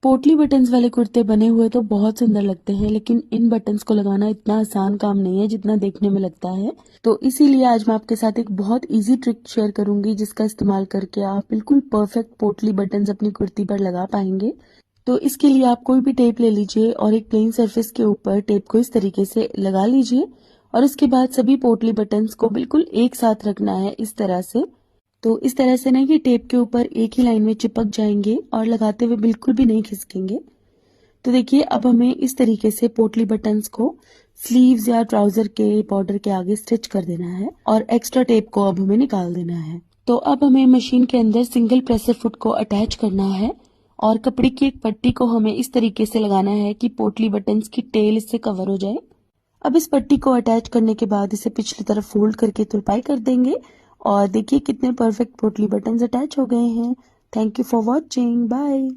पोटली बटन्स वाले कुर्ते बने हुए तो बहुत सुंदर लगते हैं, लेकिन इन बटन्स को लगाना इतना आसान काम नहीं है जितना देखने में लगता है। तो इसीलिए आज मैं आपके साथ एक बहुत इजी ट्रिक शेयर करूंगी, जिसका इस्तेमाल करके आप बिल्कुल परफेक्ट पोटली बटन्स अपनी कुर्ती पर लगा पाएंगे। तो इसके लिए आप कोई भी टेप ले लीजिए और एक प्लेन सरफेस के ऊपर टेप को इस तरीके से लगा लीजिए और उसके बाद सभी पोटली बटन्स को बिल्कुल एक साथ रखना है इस तरह से। तो इस तरह से ना ये टेप के ऊपर एक ही लाइन में चिपक जाएंगे और लगाते हुए बिल्कुल भी नहीं खिसकेंगे। तो देखिए अब हमें इस तरीके से पोटली बटन्स को स्लीव्स या ट्राउजर के बॉर्डर के आगे स्टिच कर देना है और एक्स्ट्रा टेप को अब हमें निकाल देना है। तो अब हमें मशीन के अंदर सिंगल प्रेसर फुट को अटैच करना है और कपड़े की एक पट्टी को हमें इस तरीके से लगाना है कि पोटली बटन्स की टेल इससे कवर हो जाए। अब इस पट्टी को अटैच करने के बाद इसे पिछली तरफ फोल्ड करके तुरपाई कर देंगे और देखिए कितने परफेक्ट पोटली बटन्स अटैच हो गए हैं। Thank you for watching, bye.